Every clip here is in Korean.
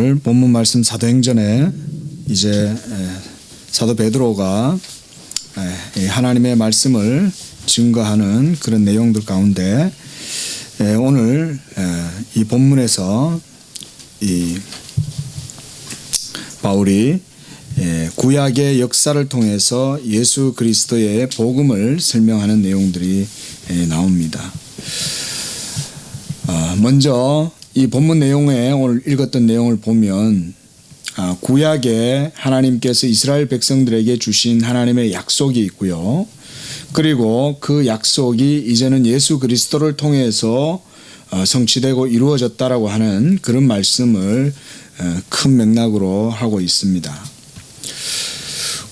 오늘 본문 말씀 사도행전에 이제 사도 베드로가 하나님의 말씀을 증거하는 그런 내용들 가운데 오늘 이 본문에서 이 바울이 구약의 역사를 통해서 예수 그리스도의 복음을 설명하는 내용들이 나옵니다. 먼저 이 본문 내용에 오늘 읽었던 내용을 보면 구약에 하나님께서 이스라엘 백성들에게 주신 하나님의 약속이 있고요. 그리고 그 약속이 이제는 예수 그리스도를 통해서 성취되고 이루어졌다라고 하는 그런 말씀을 큰 맥락으로 하고 있습니다.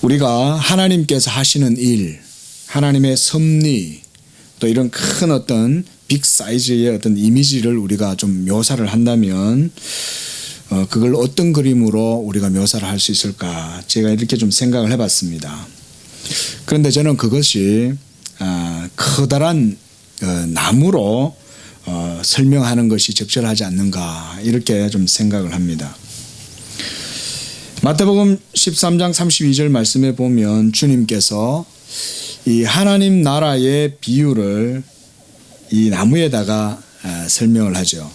우리가 하나님께서 하시는 일, 하나님의 섭리, 또 이런 큰 어떤 빅 사이즈의 어떤 이미지를 우리가 좀 묘사를 한다면 그걸 어떤 그림으로 우리가 묘사를 할 수 있을까 제가 이렇게 좀 생각을 해봤습니다. 그런데 저는 그것이 커다란 나무로 설명하는 것이 적절하지 않는가 이렇게 좀 생각을 합니다. 마태복음 13장 32절 말씀에 보면 주님께서 이 하나님 나라의 비유를 이 나무에다가 설명을 하죠.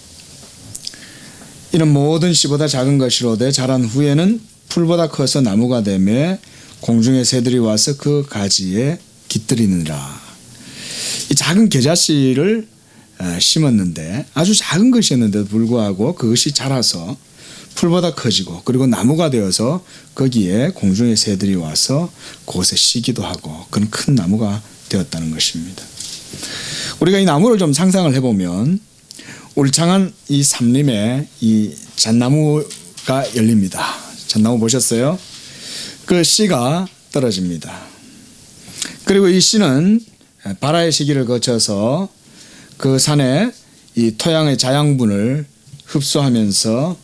이는 모든 씨보다 작은 것이로되 자란 후에는 풀보다 커서 나무가 되며 공중의 새들이 와서 그 가지에 깃들이느니라. 이 작은 겨자씨를 심었는데 아주 작은 것이었는데도 불구하고 그것이 자라서 풀보다 커지고 그리고 나무가 되어서 거기에 공중의 새들이 와서 그곳에 쉬기도 하고 그런 큰 나무가 되었다는 것입니다. 우리가 이 나무를 좀 상상을 해보면 울창한 이 산림에 이 잣나무가 열립니다. 잣나무 보셨어요? 그 씨가 떨어집니다. 그리고 이 씨는 발화의 시기를 거쳐서 그 산에 이 토양의 자양분을 흡수하면서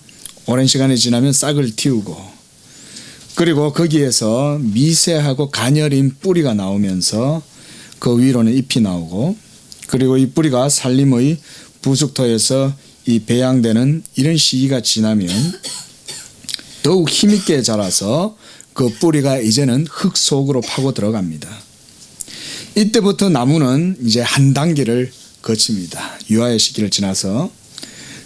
오랜 시간이 지나면 싹을 틔우고 그리고 거기에서 미세하고 가녀린 뿌리가 나오면서 그 위로는 잎이 나오고 그리고 이 뿌리가 산림의 부숙토에서 이 배양되는 이런 시기가 지나면 더욱 힘있게 자라서 그 뿌리가 이제는 흙 속으로 파고 들어갑니다. 이때부터 나무는 이제 한 단계를 거칩니다. 유화의 시기를 지나서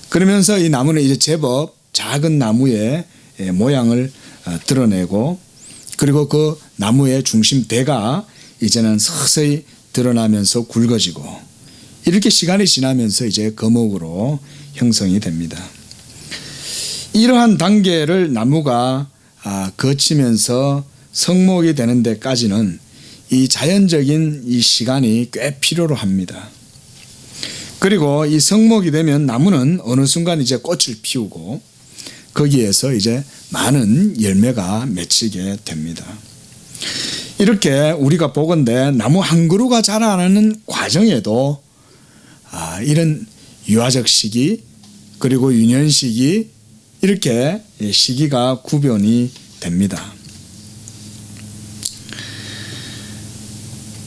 그러면서 이 나무는 이제 제법 작은 나무의 모양을 드러내고 그리고 그 나무의 중심대가 이제는 서서히 드러나면서 굵어지고 이렇게 시간이 지나면서 이제 거목으로 형성이 됩니다. 이러한 단계를 나무가 거치면서 성목이 되는 데까지는 이 자연적인 이 시간이 꽤 필요로 합니다. 그리고 이 성목이 되면 나무는 어느 순간 이제 꽃을 피우고 거기에서 이제 많은 열매가 맺히게 됩니다. 이렇게 우리가 보건대 나무 한 그루가 자라나는 과정에도 이런 유화적 시기 그리고 유년 시기 이렇게 시기가 구별이 됩니다.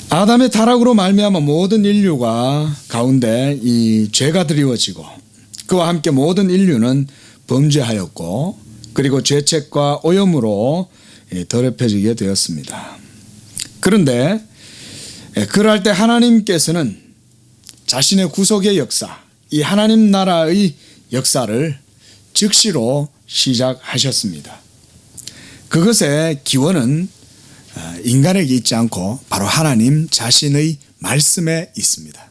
아담의 타락으로 말미암아 모든 인류가 가운데 이 죄가 드리워지고 그와 함께 모든 인류는 범죄하였고 그리고 죄책과 오염으로 더럽혀지게 되었습니다. 그런데 그럴 때 하나님께서는 자신의 구속의 역사, 이 하나님 나라의 역사를 즉시로 시작하셨습니다. 그것의 기원은 인간에게 있지 않고 바로 하나님 자신의 말씀에 있습니다.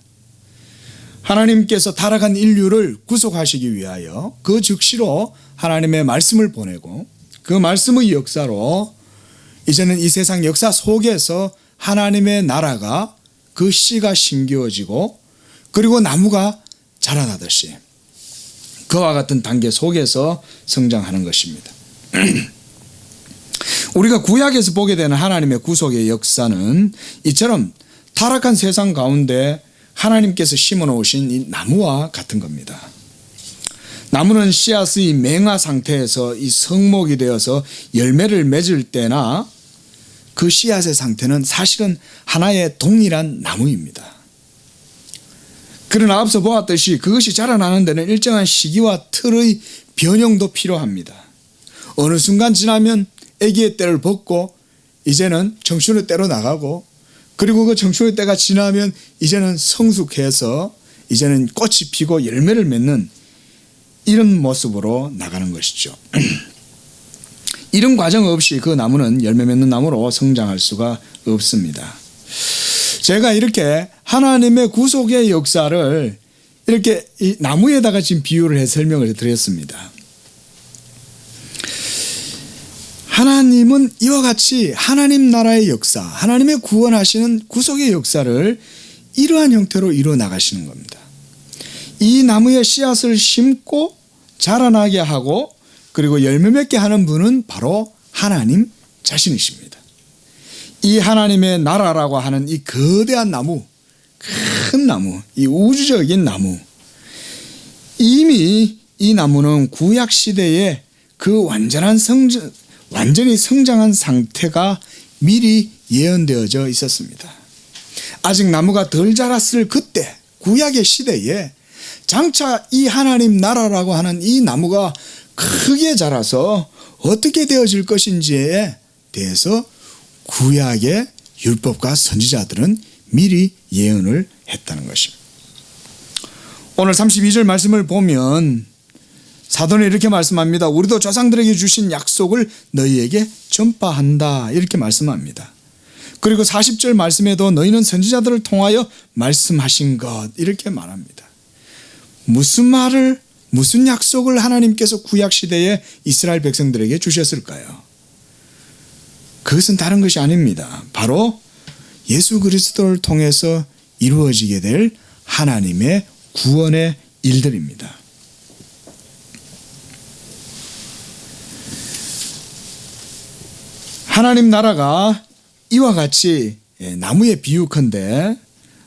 하나님께서 타락한 인류를 구속하시기 위하여 그 즉시로 하나님의 말씀을 보내고 그 말씀의 역사로 이제는 이 세상 역사 속에서 하나님의 나라가 그 씨가 심겨지고 그리고 나무가 자라나듯이 그와 같은 단계 속에서 성장하는 것입니다. 우리가 구약에서 보게 되는 하나님의 구속의 역사는 이처럼 타락한 세상 가운데 하나님께서 심어놓으신 이 나무와 같은 겁니다. 나무는 씨앗의 맹화 상태에서 이 성목이 되어서 열매를 맺을 때나 그 씨앗의 상태는 사실은 하나의 동일한 나무입니다. 그러나 앞서 보았듯이 그것이 자라나는 데는 일정한 시기와 틀의 변형도 필요합니다. 어느 순간 지나면 아기의 때를 벗고 이제는 청춘의 때로 나가고, 그리고 그 청춘의 때가 지나면 이제는 성숙해서 이제는 꽃이 피고 열매를 맺는 이런 모습으로 나가는 것이죠. 이런 과정 없이 그 나무는 열매 맺는 나무로 성장할 수가 없습니다. 제가 이렇게 하나님의 구속의 역사를 이렇게 이 나무에다가 지금 비유를 해 설명을 드렸습니다. 하나님은 이와 같이 하나님 나라의 역사, 하나님의 구원하시는 구속의 역사를 이러한 형태로 이루어 나가시는 겁니다. 이 나무에 씨앗을 심고 자라나게 하고 그리고 열매 맺게 하는 분은 바로 하나님 자신이십니다. 이 하나님의 나라라고 하는 이 거대한 나무, 큰 나무, 이 우주적인 나무, 이미 이 나무는 구약 시대에 그 완전히 성장한 상태가 미리 예언되어져 있었습니다. 아직 나무가 덜 자랐을 그때 구약의 시대에 장차 이 하나님 나라라고 하는 이 나무가 크게 자라서 어떻게 되어질 것인지에 대해서 구약의 율법과 선지자들은 미리 예언을 했다는 것입니다. 오늘 32절 말씀을 보면 사도는 이렇게 말씀합니다. 우리도 조상들에게 주신 약속을 너희에게 전파한다, 이렇게 말씀합니다. 그리고 40절 말씀에도 너희는 선지자들을 통하여 말씀하신 것, 이렇게 말합니다. 무슨 약속을 하나님께서 구약 시대에 이스라엘 백성들에게 주셨을까요? 그것은 다른 것이 아닙니다. 바로 예수 그리스도를 통해서 이루어지게 될 하나님의 구원의 일들입니다. 하나님 나라가 이와 같이 나무에 비유컨대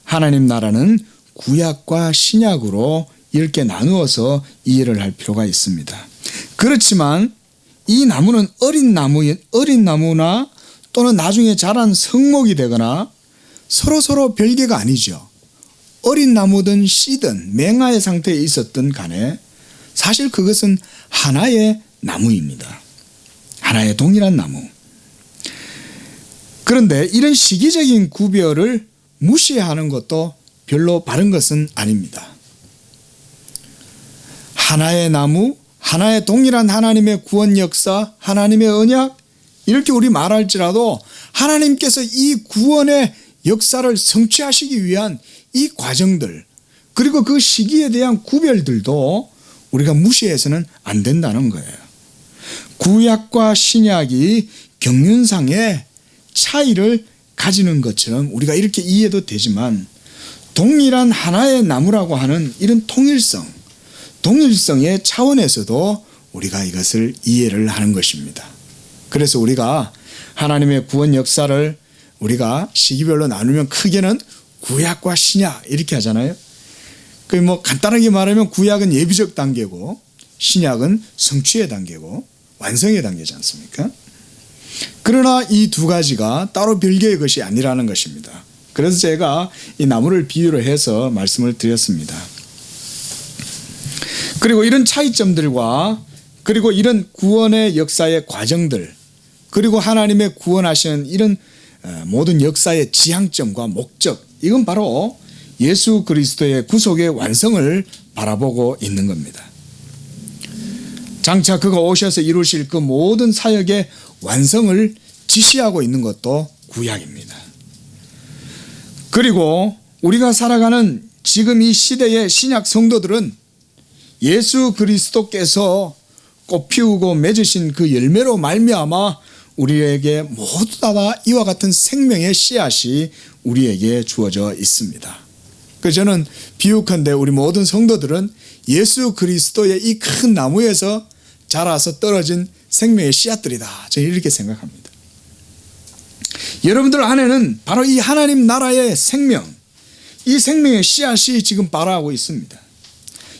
하나님 나라는 구약과 신약으로 이렇게 나누어서 이해를 할 필요가 있습니다. 그렇지만 이 나무는 어린 나무나 또는 나중에 자란 성목이 되거나 서로 별개가 아니죠. 어린 나무든 씨든 맹아의 상태에 있었던 간에 사실 그것은 하나의 나무입니다. 하나의 동일한 나무. 그런데 이런 시기적인 구별을 무시하는 것도 별로 바른 것은 아닙니다. 하나의 나무, 하나의 동일한 하나님의 구원 역사, 하나님의 언약, 이렇게 우리 말할지라도 하나님께서 이 구원의 역사를 성취하시기 위한 이 과정들, 그리고 그 시기에 대한 구별들도 우리가 무시해서는 안 된다는 거예요. 구약과 신약이 경륜상의 차이를 가지는 것처럼 우리가 이렇게 이해도 되지만 동일한 하나의 나무라고 하는 이런 동일성의 차원에서도 우리가 이것을 이해를 하는 것입니다. 그래서 우리가 하나님의 구원 역사를 우리가 시기별로 나누면 크게는 구약과 신약 이렇게 하잖아요. 그 간단하게 말하면 구약은 예비적 단계고 신약은 성취의 단계고 완성의 단계지 않습니까? 그러나 이 두 가지가 따로 별개의 것이 아니라는 것입니다. 그래서 제가 이 나무를 비유를 해서 말씀을 드렸습니다. 그리고 이런 차이점들과 그리고 이런 구원의 역사의 과정들, 그리고 하나님의 구원하시는 이런 모든 역사의 지향점과 목적, 이건 바로 예수 그리스도의 구속의 완성을 바라보고 있는 겁니다. 장차 그가 오셔서 이루실 그 모든 사역의 완성을 지시하고 있는 것도 구약입니다. 그리고 우리가 살아가는 지금 이 시대의 신약 성도들은 예수 그리스도께서 꽃피우고 맺으신 그 열매로 말미암아 우리에게 모두 다 이와 같은 생명의 씨앗이 우리에게 주어져 있습니다. 그래서 저는 비유컨대 우리 모든 성도들은 예수 그리스도의 이 큰 나무에서 자라서 떨어진 생명의 씨앗들이다, 저는 이렇게 생각합니다. 여러분들 안에는 바로 이 하나님 나라의 생명, 이 생명의 씨앗이 지금 발화하고 있습니다.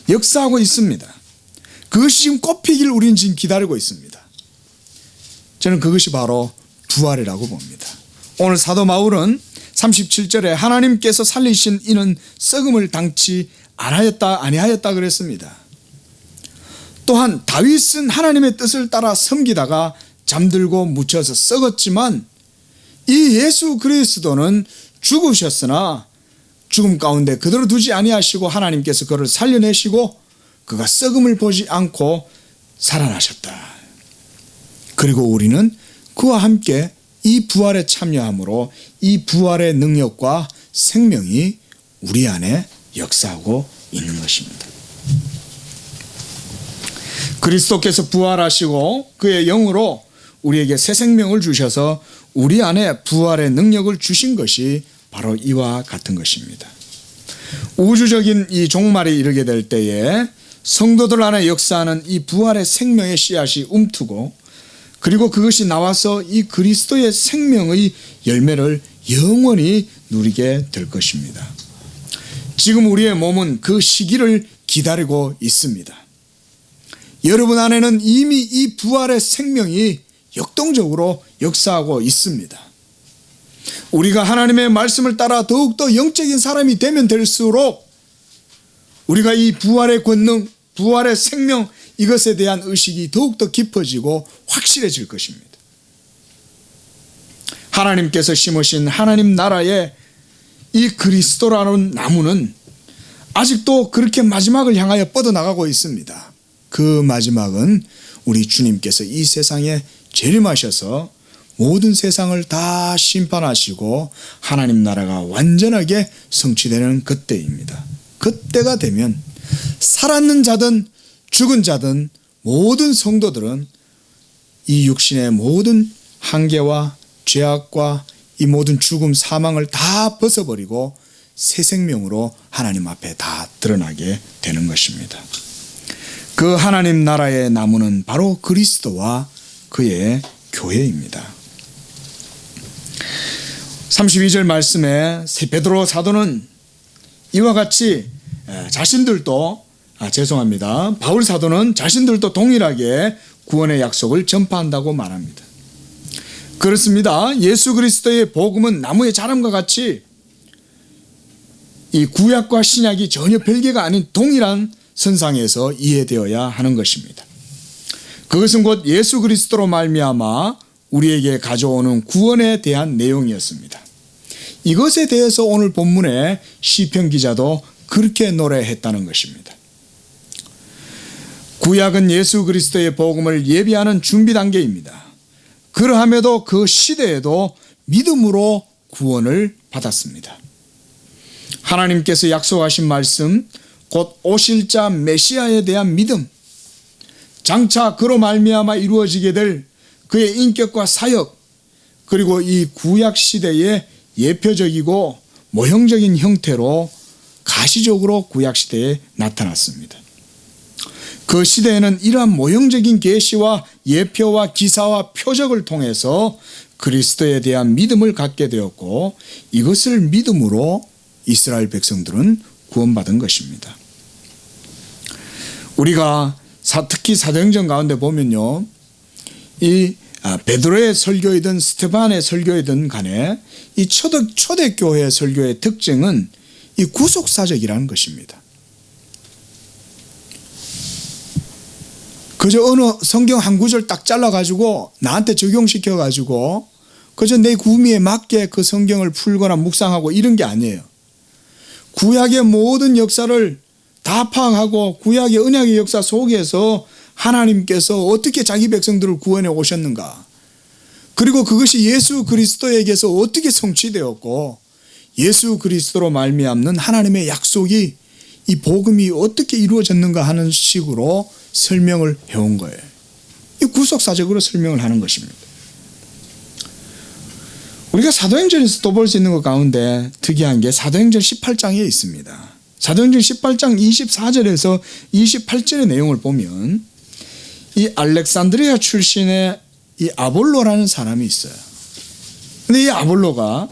역사하고 있습니다. 그것이 지금 꽃피기를 우리는 지금 기다리고 있습니다. 저는 그것이 바로 부활이라고 봅니다. 오늘 사도 바울은 37절에 하나님께서 살리신 이는 썩음을 당치 아니하였다 그랬습니다. 또한 다윗은 하나님의 뜻을 따라 섬기다가 잠들고 묻혀서 썩었지만 이 예수 그리스도는 죽으셨으나 죽음 가운데 그대로 두지 아니하시고 하나님께서 그를 살려내시고 그가 썩음을 보지 않고 살아나셨다. 그리고 우리는 그와 함께 이 부활에 참여함으로 이 부활의 능력과 생명이 우리 안에 역사하고 있는 것입니다. 그리스도께서 부활하시고 그의 영으로 우리에게 새 생명을 주셔서 우리 안에 부활의 능력을 주신 것이 바로 이와 같은 것입니다. 우주적인 이 종말이 이르게 될 때에 성도들 안에 역사하는 이 부활의 생명의 씨앗이 움트고 그리고 그것이 나와서 이 그리스도의 생명의 열매를 영원히 누리게 될 것입니다. 지금 우리의 몸은 그 시기를 기다리고 있습니다. 여러분 안에는 이미 이 부활의 생명이 역동적으로 역사하고 있습니다. 우리가 하나님의 말씀을 따라 더욱더 영적인 사람이 되면 될수록 우리가 이 부활의 권능, 부활의 생명 이것에 대한 의식이 더욱더 깊어지고 확실해질 것입니다. 하나님께서 심으신 하나님 나라의 이 그리스도라는 나무는 아직도 그렇게 마지막을 향하여 뻗어나가고 있습니다. 그 마지막은 우리 주님께서 이 세상에 재림하셔서 모든 세상을 다 심판하시고 하나님 나라가 완전하게 성취되는 그때입니다. 그때가 되면 살았는 자든 죽은 자든 모든 성도들은 이 육신의 모든 한계와 죄악과 이 모든 죽음 사망을 다 벗어버리고 새 생명으로 하나님 앞에 다 드러나게 되는 것입니다. 그 하나님 나라의 나무는 바로 그리스도와 그의 교회입니다. 32절 말씀에 베드로 사도는 이와 같이 바울 사도는 자신들도 동일하게 구원의 약속을 전파한다고 말합니다. 그렇습니다. 예수 그리스도의 복음은 나무의 자람과 같이 이 구약과 신약이 전혀 별개가 아닌 동일한 선상에서 이해되어야 하는 것입니다. 그것은 곧 예수 그리스도로 말미암아 우리에게 가져오는 구원에 대한 내용이었습니다. 이것에 대해서 오늘 본문의 시편 기자도 그렇게 노래했다는 것입니다. 구약은 예수 그리스도의 복음을 예비하는 준비 단계입니다. 그러함에도 그 시대에도 믿음으로 구원을 받았습니다. 하나님께서 약속하신 말씀, 곧 오실 자 메시아에 대한 믿음, 장차 그로 말미암아 이루어지게 될 그의 인격과 사역, 그리고 이 구약 시대의 예표적이고 모형적인 형태로 가시적으로 구약 시대에 나타났습니다. 그 시대에는 이러한 모형적인 계시와 예표와 기사와 표적을 통해서 그리스도에 대한 믿음을 갖게 되었고 이것을 믿음으로 이스라엘 백성들은 구원받은 것입니다. 우리가 특히 사도행전 가운데 보면요, 이 베드로의 설교이든 스테반의 설교이든 간에 이 초대교회 설교의 특징은 이 구속사적이라는 것입니다. 그저 어느 성경 한 구절 딱 잘라가지고 나한테 적용시켜가지고 그저 내 구미에 맞게 그 성경을 풀거나 묵상하고 이런 게 아니에요. 구약의 모든 역사를 다 파악하고 구약의 언약의 역사 속에서 하나님께서 어떻게 자기 백성들을 구원해 오셨는가, 그리고 그것이 예수 그리스도에게서 어떻게 성취되었고 예수 그리스도로 말미암는 하나님의 약속이 이 복음이 어떻게 이루어졌는가 하는 식으로 설명을 해온 거예요. 이 구속사적으로 설명을 하는 것입니다. 우리가 사도행전에서 또 볼 수 있는 것 가운데 특이한 게 사도행전 18장에 있습니다. 사도행전 18장 24절에서 28절의 내용을 보면 이 알렉산드리아 출신의 이 아볼로라는 사람이 있어요. 근데 이 아볼로가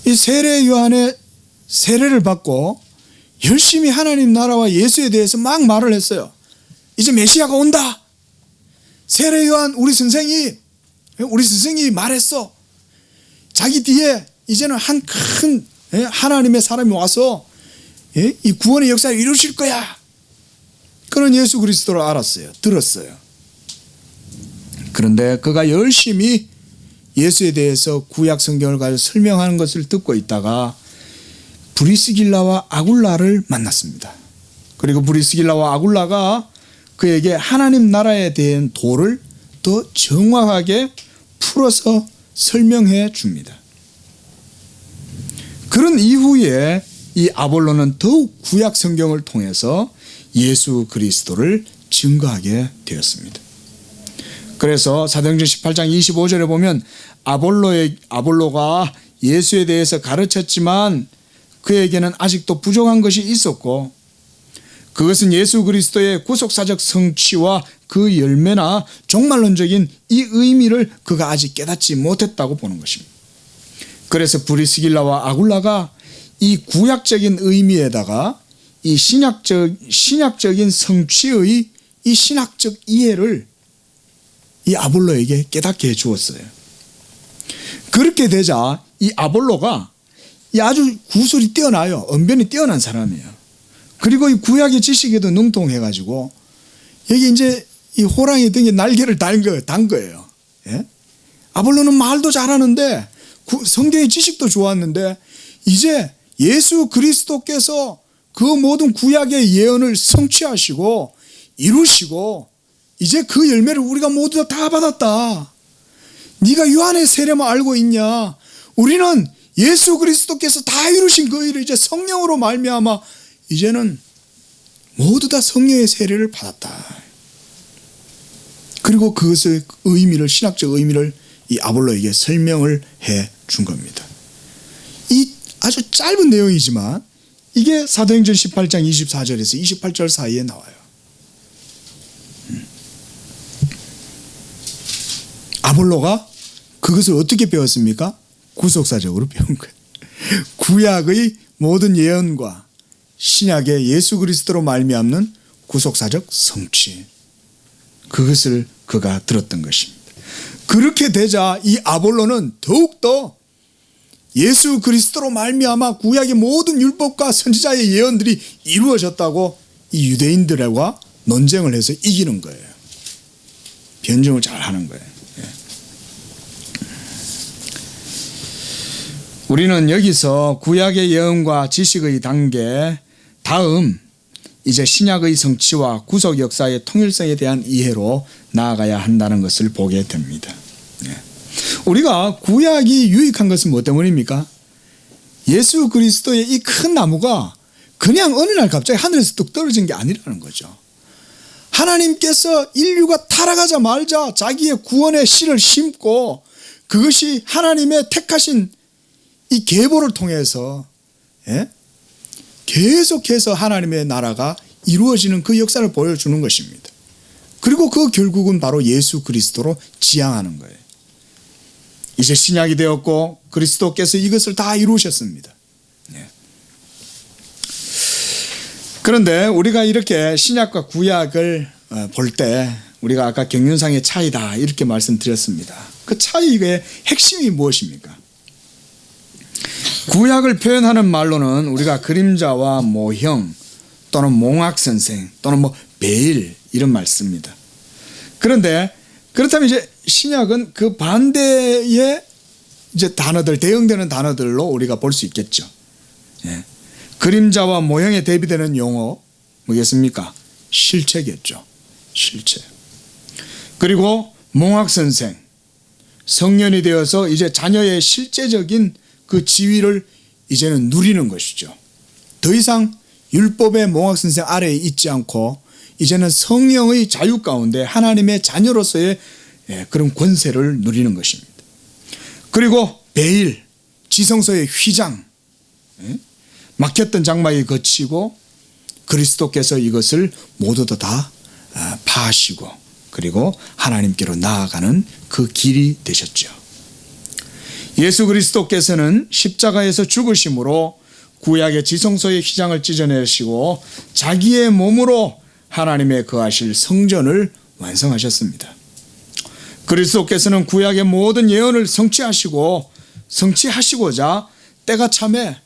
이 세례 요한의 세례를 받고 열심히 하나님 나라와 예수에 대해서 막 말을 했어요. 이제 메시아가 온다. 세례 요한 우리 선생이 말했어. 자기 뒤에 이제는 한 큰 하나님의 사람이 와서 이 구원의 역사를 이루실 거야. 그런 예수 그리스도를 알았어요. 들었어요. 그런데 그가 열심히 예수에 대해서 구약 성경을 가지고 설명하는 것을 듣고 있다가 브리스길라와 아굴라를 만났습니다. 그리고 브리스길라와 아굴라가 그에게 하나님 나라에 대한 도를 더 정확하게 풀어서 설명해 줍니다. 그런 이후에 이 아볼로는 더욱 구약 성경을 통해서 예수 그리스도를 증거하게 되었습니다. 그래서 사도행전 18장 25절에 보면 아볼로가 예수에 대해서 가르쳤지만 그에게는 아직도 부족한 것이 있었고 그것은 예수 그리스도의 구속사적 성취와 그 열매나 종말론적인 이 의미를 그가 아직 깨닫지 못했다고 보는 것입니다. 그래서 브리스길라와 아굴라가 이 구약적인 의미에다가 이 신약적인 성취의 이 신학적 이해를 이 아볼로에게 깨닫게 해 주었어요. 그렇게 되자 이 아볼로가 아주 구술이 뛰어나요. 언변이 뛰어난 사람이에요. 그리고 이 구약의 지식에도 능통해가지고 여기 이제 이 호랑이 등에 날개를 단 거예요. 예? 아볼로는 말도 잘하는데 성경의 지식도 좋았는데 이제 예수 그리스도께서 그 모든 구약의 예언을 성취하시고 이루시고 이제 그 열매를 우리가 모두 다 받았다. 네가 요한의 세례만 알고 있냐? 우리는 예수 그리스도께서 다 이루신 그 일을 이제 성령으로 말미암아 이제는 모두 다 성령의 세례를 받았다. 그리고 그것의 의미를 신학적 의미를 이 아볼로에게 설명을 해 준 겁니다. 이 아주 짧은 내용이지만 이게 사도행전 18장 24절에서 28절 사이에 나와요. 아볼로가 그것을 어떻게 배웠습니까? 구속사적으로 배운 거예요. 구약의 모든 예언과 신약의 예수 그리스도로 말미암는 구속사적 성취, 그것을 그가 들었던 것입니다. 그렇게 되자 이 아볼로는 더욱더 예수 그리스도로 말미암아 구약의 모든 율법과 선지자의 예언들이 이루어졌다고 이 유대인들과 논쟁을 해서 이기는 거예요. 변증을 잘 하는 거예요. 우리는 여기서 구약의 예언과 지식의 단계 다음 이제 신약의 성취와 구속 역사의 통일성에 대한 이해로 나아가야 한다는 것을 보게 됩니다. 우리가 구약이 유익한 것은 뭐 때문입니까? 예수 그리스도의 이 큰 나무가 그냥 어느 날 갑자기 하늘에서 뚝 떨어진 게 아니라는 거죠. 하나님께서 인류가 타락하자 말자 자기의 구원의 씨를 심고 그것이 하나님의 택하신 이 계보를 통해서 계속해서 하나님의 나라가 이루어지는 그 역사를 보여주는 것입니다. 그리고 그 결국은 바로 예수 그리스도로 지향하는 거예요. 이제 신약이 되었고 그리스도께서 이것을 다 이루셨습니다. 그런데 우리가 이렇게 신약과 구약을 볼 때 우리가 아까 경륜상의 차이다 이렇게 말씀드렸습니다. 그 차이의 핵심이 무엇입니까? 구약을 표현하는 말로는 우리가 그림자와 모형 또는 몽학선생 또는 베일 이런 말 씁니다. 그런데 그렇다면 이제 신약은 그 반대의 이제 단어들, 대응되는 단어들로 우리가 볼 수 있겠죠. 그림자와 모형에 대비되는 용어 뭐겠습니까? 실체겠죠. 실체. 그리고 몽학선생, 성년이 되어서 이제 자녀의 실제적인 그 지위를 이제는 누리는 것이죠. 더 이상 율법의 몽학선생 아래에 있지 않고 이제는 성령의 자유 가운데 하나님의 자녀로서의 그런 권세를 누리는 것입니다. 그리고 베일, 지성소의 휘장, 막혔던 장막이 거치고 그리스도께서 이것을 모두 다 파하시고 그리고 하나님께로 나아가는 그 길이 되셨죠. 예수 그리스도께서는 십자가에서 죽으심으로 구약의 지성소의 휘장을 찢어내시고 자기의 몸으로 하나님의 거하실 성전을 완성하셨습니다. 그리스도께서는 구약의 모든 예언을 성취하시고자 때가 참에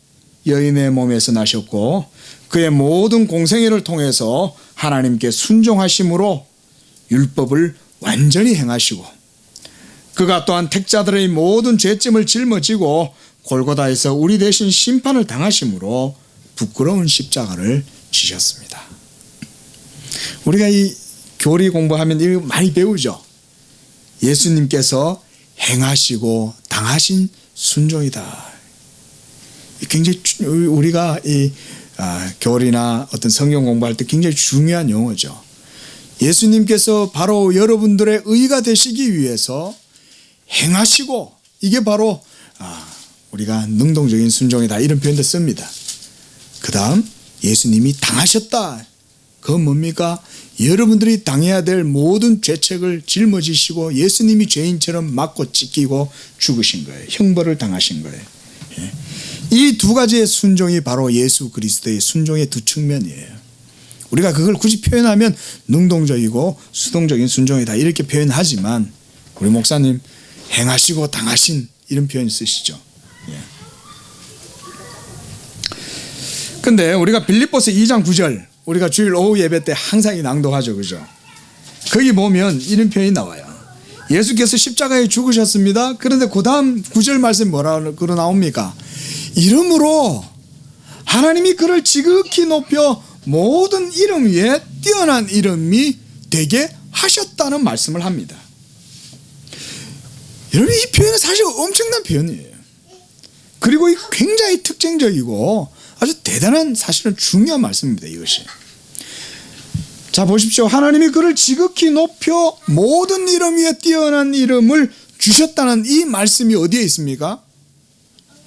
여인의 몸에서 나셨고 그의 모든 공생애를 통해서 하나님께 순종하심으로 율법을 완전히 행하시고 그가 또한 택자들의 모든 죄짐을 짊어지고 골고다에서 우리 대신 심판을 당하심으로 부끄러운 십자가를 지셨습니다. 우리가 이 교리 공부하면 이거 많이 배우죠. 예수님께서 행하시고 당하신 순종이다. 굉장히 우리가 이 교리나 어떤 성경 공부할 때 굉장히 중요한 용어죠. 예수님께서 바로 여러분들의 의가 되시기 위해서 행하시고 이게 바로 우리가 능동적인 순종이다 이런 표현도 씁니다. 그 다음 예수님이 당하셨다. 그건 뭡니까? 여러분들이 당해야 될 모든 죄책을 짊어지시고 예수님이 죄인처럼 맞고 찢기고 죽으신 거예요. 형벌을 당하신 거예요. 이 두 가지의 순종이 바로 예수 그리스도의 순종의 두 측면이에요. 우리가 그걸 굳이 표현하면 능동적이고 수동적인 순종이다 이렇게 표현하지만 우리 목사님 행하시고 당하신 이런 표현 쓰시죠. 근데 우리가 빌립보서 2장 9절 우리가 주일 오후 예배 때 항상 낭독하죠. 그죠? 거기 보면 이런 표현이 나와요. 예수께서 십자가에 죽으셨습니다. 그런데 그 다음 9절 말씀 뭐라고 나옵니까? 이름으로 하나님이 그를 지극히 높여 모든 이름 위에 뛰어난 이름이 되게 하셨다는 말씀을 합니다. 여러분 이 표현은 사실 엄청난 표현이에요. 그리고 굉장히 특징적이고 아주 대단한 사실은 중요한 말씀입니다. 이것이. 자 보십시오. 하나님이 그를 지극히 높여 모든 이름 위에 뛰어난 이름을 주셨다는 이 말씀이 어디에 있습니까?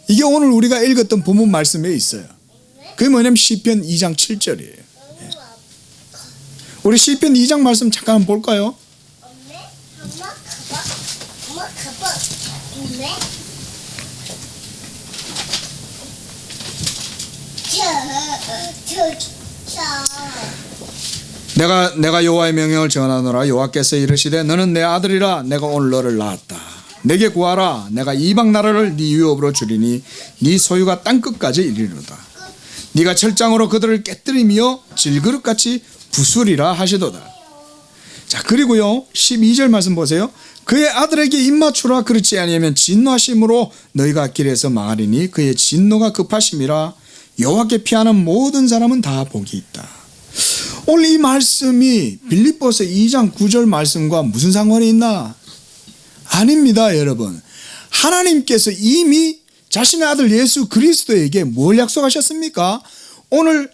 이게 오늘 우리가 읽었던 본문 말씀에 있어요. 그게 뭐냐면 시편 2장 7절이에요. 우리 시편 2장 말씀 잠깐 한번 볼까요? 내가 여호와의 명령을 전하노라. 여호와께서 이르시되 너는 내 아들이라. 내가 오늘 너를 낳았다. 내게 구하라. 내가 이방 나라를 네 유업으로 주리니 네 소유가 땅끝까지 이르리로다. 네가 철장으로 그들을 깨뜨리며 질그릇같이 부수리라 하시도다. 자 그리고요 12절 말씀 보세요. 그의 아들에게 입맞추라. 그렇지 아니하면 진노하심으로 너희가 길에서 망하리니 그의 진노가 급하심이라. 여호와께 피하는 모든 사람은 다 복이 있다. 오늘 이 말씀이 빌립보서 2장 9절 말씀과 무슨 상관이 있나? 아닙니다 여러분. 하나님께서 이미 자신의 아들 예수 그리스도에게 뭘 약속하셨습니까? 오늘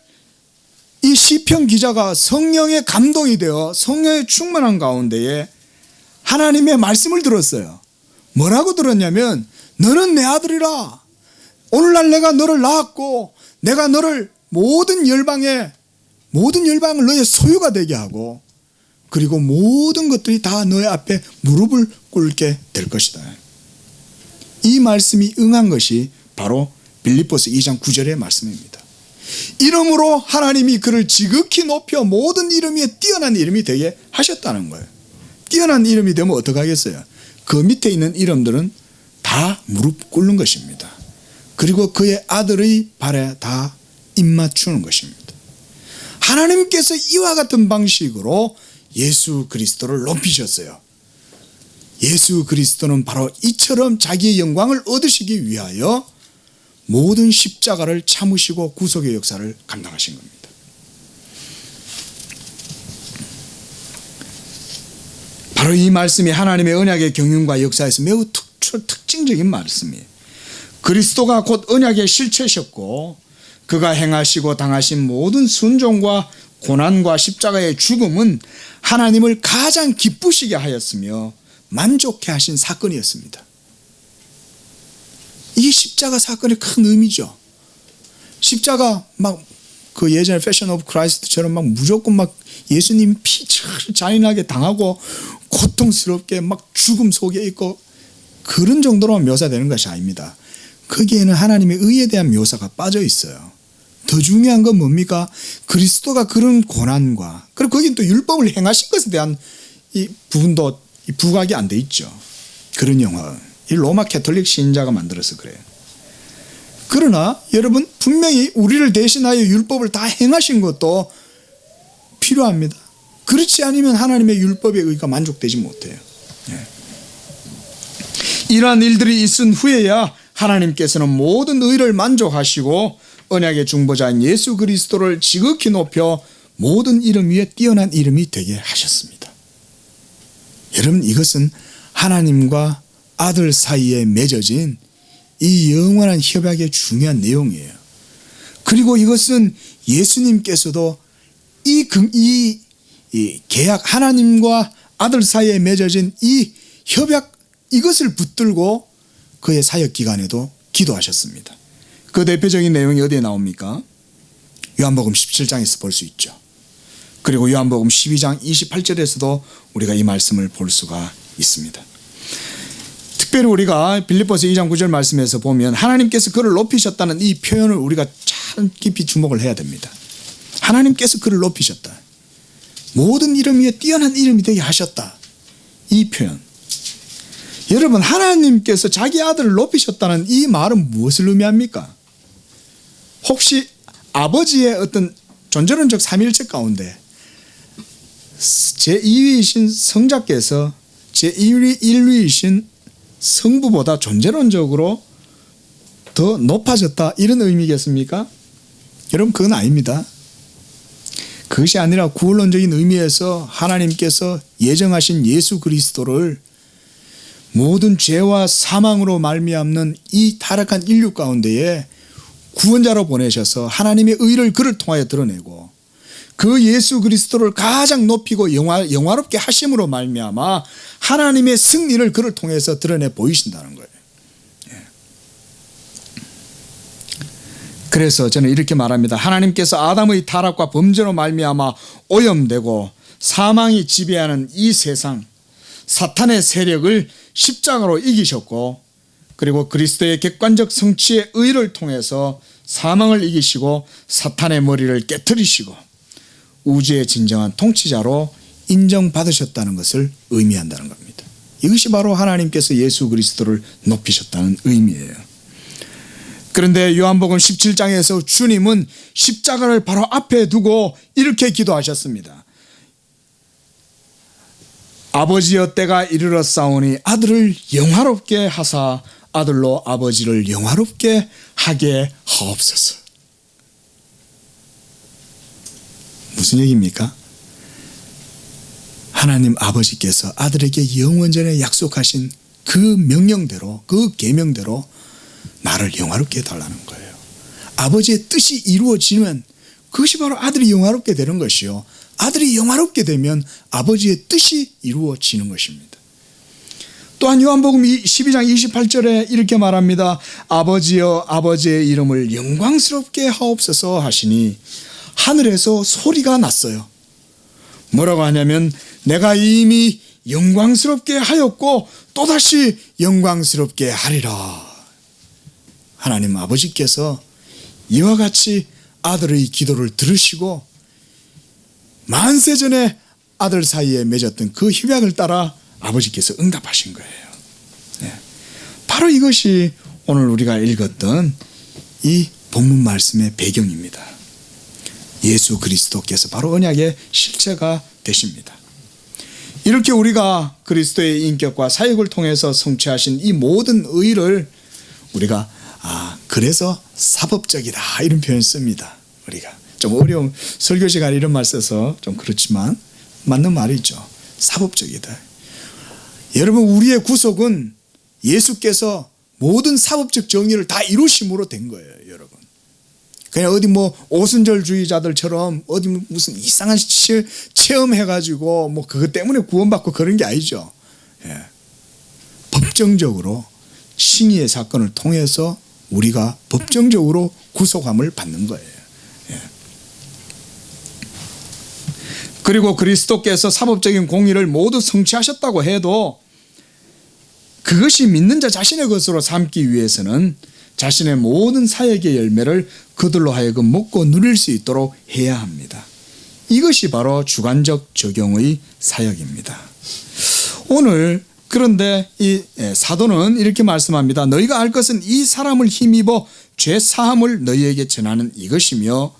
이 시편 기자가 성령의 감동이 되어 성령의 충만한 가운데에 하나님의 말씀을 들었어요. 뭐라고 들었냐면 너는 내 아들이라. 오늘날 내가 너를 낳았고 내가 너를 모든 열방을 너의 소유가 되게 하고 그리고 모든 것들이 다 너의 앞에 무릎을 꿇게 될 것이다. 이 말씀이 응한 것이 바로 빌립보서 2장 9절의 말씀입니다. 이름으로 하나님이 그를 지극히 높여 모든 이름 위에 뛰어난 이름이 되게 하셨다는 거예요. 뛰어난 이름이 되면 어떡하겠어요? 그 밑에 있는 이름들은 다 무릎 꿇는 것입니다. 그리고 그의 아들의 발에 다 입맞추는 것입니다. 하나님께서 이와 같은 방식으로 예수 그리스도를 높이셨어요. 예수 그리스도는 바로 이처럼 자기의 영광을 얻으시기 위하여 모든 십자가를 참으시고 구속의 역사를 감당하신 겁니다. 바로 이 말씀이 하나님의 언약의 경륜과 역사에서 매우 특징적인 말씀이에요. 그리스도가 곧 언약의 실체셨고 그가 행하시고 당하신 모든 순종과 고난과 십자가의 죽음은 하나님을 가장 기쁘시게 하였으며 만족해 하신 사건이었습니다. 이 십자가 사건의 큰 의미죠. 십자가 막 그 예전에 패션 오브 크라이스트처럼 막 무조건 막 예수님 피 잔인하게 당하고 고통스럽게 막 죽음 속에 있고 그런 정도로만 묘사되는 것이 아닙니다. 거기에는 하나님의 의에 대한 묘사가 빠져 있어요. 더 중요한 건 뭡니까? 그리스도가 그런 고난과 그리고 거긴 또 율법을 행하신 것에 대한 이 부분도 부각이 안 돼 있죠. 그런 영화 이 로마 캐톨릭 신자가 만들어서 그래요. 그러나 여러분, 분명히 우리를 대신하여 율법을 다 행하신 것도 필요합니다. 그렇지 않으면 하나님의 율법의 의가 만족되지 못해요. 이러한 일들이 있은 후에야 하나님께서는 모든 의를 만족하시고 언약의 중보자인 예수 그리스도를 지극히 높여 모든 이름 위에 뛰어난 이름이 되게 하셨습니다. 여러분, 이것은 하나님과 아들 사이에 맺어진 이 영원한 협약의 중요한 내용이에요. 그리고 이것은 예수님께서도 이 계약, 하나님과 아들 사이에 맺어진 이 협약, 이것을 붙들고 그의 사역 기간에도 기도하셨습니다. 그 대표적인 내용이 어디에 나옵니까? 요한복음 17장에서 볼 수 있죠. 그리고 요한복음 12장 28절에서도 우리가 이 말씀을 볼 수가 있습니다. 특별히 우리가 빌립보서 2장 9절 말씀에서 보면 하나님께서 그를 높이셨다는 이 표현을 우리가 참 깊이 주목을 해야 됩니다. 하나님께서 그를 높이셨다. 모든 이름 위에 뛰어난 이름이 되게 하셨다. 이 표현. 여러분, 하나님께서 자기 아들을 높이셨다는 이 말은 무엇을 의미합니까? 혹시 아버지의 어떤 존재론적 삼위일체 가운데 제2위이신 성자께서 제1위이신 성부보다 존재론적으로 더 높아졌다, 이런 의미겠습니까? 여러분, 그건 아닙니다. 그것이 아니라 구원론적인 의미에서 하나님께서 예정하신 예수 그리스도를 모든 죄와 사망으로 말미암는 이 타락한 인류 가운데에 구원자로 보내셔서 하나님의 의를 그를 통하여 드러내고 그 예수 그리스도를 가장 높이고 영화롭게 하심으로 말미암아 하나님의 승리를 그를 통해서 드러내 보이신다는 거예요. 그래서 저는 이렇게 말합니다. 하나님께서 아담의 타락과 범죄로 말미암아 오염되고 사망이 지배하는 이 세상, 사탄의 세력을 십자가로 이기셨고, 그리고 그리스도의 객관적 성취의 의를 통해서 사망을 이기시고 사탄의 머리를 깨트리시고 우주의 진정한 통치자로 인정받으셨다는 것을 의미한다는 겁니다. 이것이 바로 하나님께서 예수 그리스도를 높이셨다는 의미예요. 그런데 요한복음 17장에서 주님은 십자가를 바로 앞에 두고 이렇게 기도하셨습니다. 아버지여, 때가 이르렀사오니 아들을 영화롭게 하사 아들로 아버지를 영화롭게 하게 하옵소서. 무슨 얘기입니까? 하나님 아버지께서 아들에게 영원전에 약속하신 그 명령대로, 그 계명대로 나를 영화롭게 해달라는 거예요. 아버지의 뜻이 이루어지면 그것이 바로 아들이 영화롭게 되는 것이요, 아들이 영화롭게 되면 아버지의 뜻이 이루어지는 것입니다. 또한 요한복음 12장 28절에 이렇게 말합니다. 아버지여, 아버지의 이름을 영광스럽게 하옵소서 하시니 하늘에서 소리가 났어요. 뭐라고 하냐면 내가 이미 영광스럽게 하였고 또다시 영광스럽게 하리라. 하나님 아버지께서 이와 같이 아들의 기도를 들으시고 만세전에 아들 사이에 맺었던 그 협약을 따라 아버지께서 응답하신 거예요. 바로 이것이 오늘 우리가 읽었던 이 본문 말씀의 배경입니다. 예수 그리스도께서 바로 언약의 실체가 되십니다. 이렇게 우리가 그리스도의 인격과 사역을 통해서 성취하신 이 모든 의를 우리가 그래서 사법적이다, 이런 표현 씁니다. 우리가 좀 어려운 설교 시간에 이런 말 써서 좀 그렇지만 맞는 말이죠. 사법적이다. 여러분, 우리의 구속은 예수께서 모든 사법적 정의를 다 이루심으로 된 거예요, 여러분. 그냥 어디 오순절주의자들처럼 어디 무슨 이상한 체험해가지고 그것 때문에 구원받고 그런 게 아니죠. 법정적으로 칭의의 사건을 통해서 우리가 법정적으로 구속함을 받는 거예요. 그리고 그리스도께서 사법적인 공의를 모두 성취하셨다고 해도 그것이 믿는 자 자신의 것으로 삼기 위해서는 자신의 모든 사역의 열매를 그들로 하여금 먹고 누릴 수 있도록 해야 합니다. 이것이 바로 주관적 적용의 사역입니다. 오늘 그런데 이 사도는 이렇게 말씀합니다. 너희가 알 것은 이 사람을 힘입어 죄 사함을 너희에게 전하는 이것이며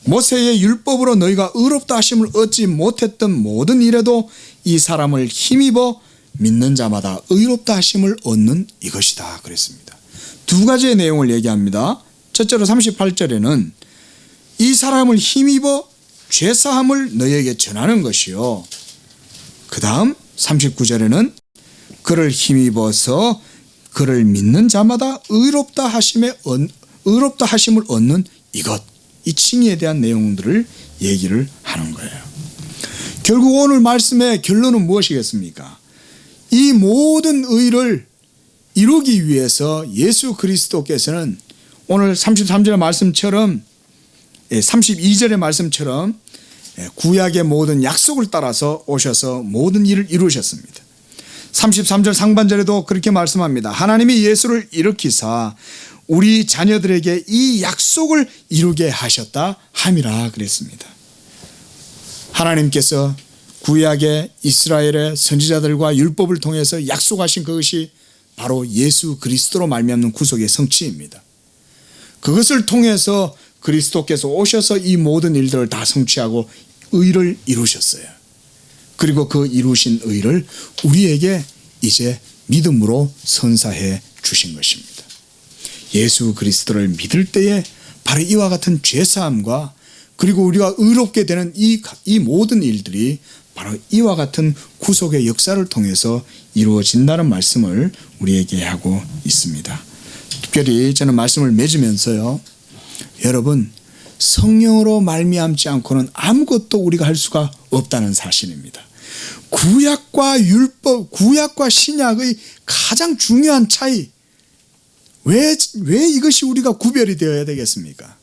모세의 율법으로 너희가 의롭다 하심을 얻지 못했던 모든 일에도 이 사람을 힘입어 믿는 자마다 의롭다 하심을 얻는 이것이다 그랬습니다. 두 가지의 내용을 얘기합니다. 첫째로 38절에는 이 사람을 힘입어 죄사함을 너희에게 전하는 것이요. 그 다음 39절에는 그를 힘입어서 그를 믿는 자마다 의롭다 하심을 얻는 이것, 이 칭의에 대한 내용들을 얘기를 하는 거예요. 결국 오늘 말씀의 결론은 무엇이겠습니까? 이 모든 의를 이루기 위해서 예수 그리스도께서는 오늘 33절의 말씀처럼 32절의 말씀처럼 구약의 모든 약속을 따라서 오셔서 모든 일을 이루셨습니다. 33절 상반절에도 그렇게 말씀합니다. 하나님이 예수를 일으키사 우리 자녀들에게 이 약속을 이루게 하셨다 함이라 그랬습니다. 하나님께서 구약의 이스라엘의 선지자들과 율법을 통해서 약속하신 그것이 바로 예수 그리스도로 말미암는 구속의 성취입니다. 그것을 통해서 그리스도께서 오셔서 이 모든 일들을 다 성취하고 의를 이루셨어요. 그리고 그 이루신 의를 우리에게 이제 믿음으로 선사해 주신 것입니다. 예수 그리스도를 믿을 때에 바로 이와 같은 죄사함과 그리고 우리가 의롭게 되는 이 모든 일들이 바로 이와 같은 구속의 역사를 통해서 이루어진다는 말씀을 우리에게 하고 있습니다. 특별히 저는 말씀을 맺으면서요, 여러분, 성령으로 말미암지 않고는 아무것도 우리가 할 수가 없다는 사실입니다. 구약과 율법, 구약과 신약의 가장 중요한 차이, 왜 이것이 우리가 구별이 되어야 되겠습니까?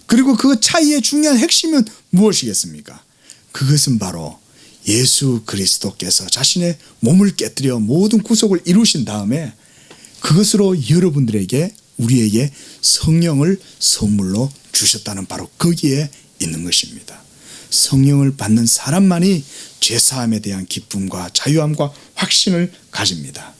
그리고 그 차이의 중요한 핵심은 무엇이겠습니까? 그것은 바로 예수 그리스도께서 자신의 몸을 깨뜨려 모든 구속을 이루신 다음에 그것으로 여러분들에게 우리에게 성령을 선물로 주셨다는 바로 거기에 있는 것입니다. 성령을 받는 사람만이 죄사함에 대한 기쁨과 자유함과 확신을 가집니다.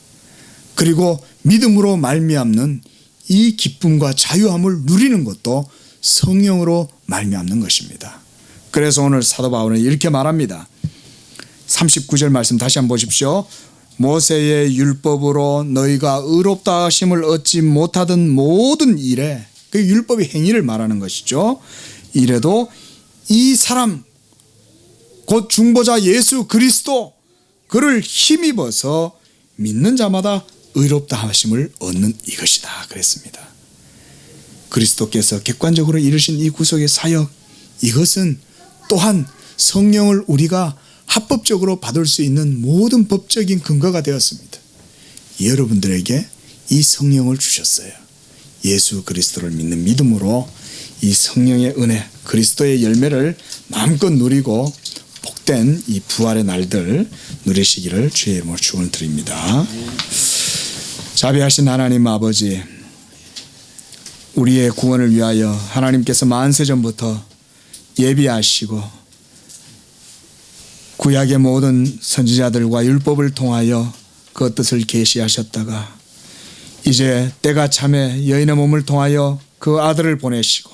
그리고 믿음으로 말미암는 이 기쁨과 자유함을 누리는 것도 성령으로 말미암는 것입니다. 그래서 오늘 사도 바울은 이렇게 말합니다. 39절 말씀 다시 한번 보십시오. 모세의 율법으로 너희가 의롭다 하심을 얻지 못하던 모든 일에, 그 율법의 행위를 말하는 것이죠. 이래도 이 사람 곧 중보자 예수 그리스도 그를 힘입어서 믿는 자마다 의롭다 하심을 얻는 이것이다 그랬습니다. 그리스도께서 객관적으로 이루신 이 구속의 사역, 이것은 또한 성령을 우리가 합법적으로 받을 수 있는 모든 법적인 근거가 되었습니다. 여러분들에게 이 성령을 주셨어요. 예수 그리스도를 믿는 믿음으로 이 성령의 은혜, 그리스도의 열매를 마음껏 누리고 복된 이 부활의 날들 누리시기를 주의 이름으로 축원드립니다. 자비하신 하나님 아버지, 우리의 구원을 위하여 하나님께서 만세전부터 예비하시고 구약의 모든 선지자들과 율법을 통하여 그 뜻을 계시하셨다가 이제 때가 참에 여인의 몸을 통하여 그 아들을 보내시고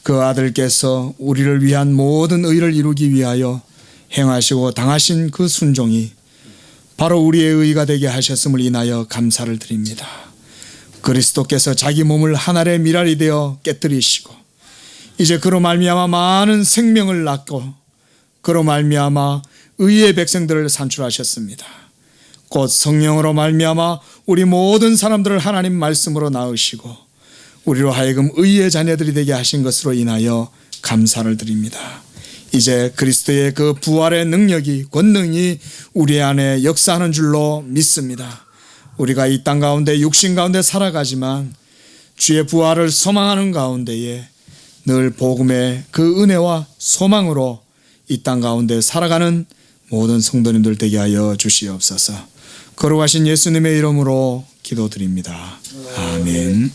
그 아들께서 우리를 위한 모든 의를 이루기 위하여 행하시고 당하신 그 순종이 바로 우리의 의가 되게 하셨음을 인하여 감사를 드립니다. 그리스도께서 자기 몸을 하늘의 미랄이 되어 깨뜨리시고 이제 그로 말미암아 많은 생명을 낳고 그로 말미암아 의의 백성들을 산출하셨습니다. 곧 성령으로 말미암아 우리 모든 사람들을 하나님 말씀으로 낳으시고 우리로 하여금 의의 자녀들이 되게 하신 것으로 인하여 감사를 드립니다. 이제 그리스도의 그 부활의 능력이, 권능이 우리 안에 역사하는 줄로 믿습니다. 우리가 이 땅 가운데 육신 가운데 살아가지만 주의 부활을 소망하는 가운데에 늘 복음의 그 은혜와 소망으로 이 땅 가운데 살아가는 모든 성도님들 되게 하여 주시옵소서. 거룩하신 예수님의 이름으로 기도드립니다. 아멘.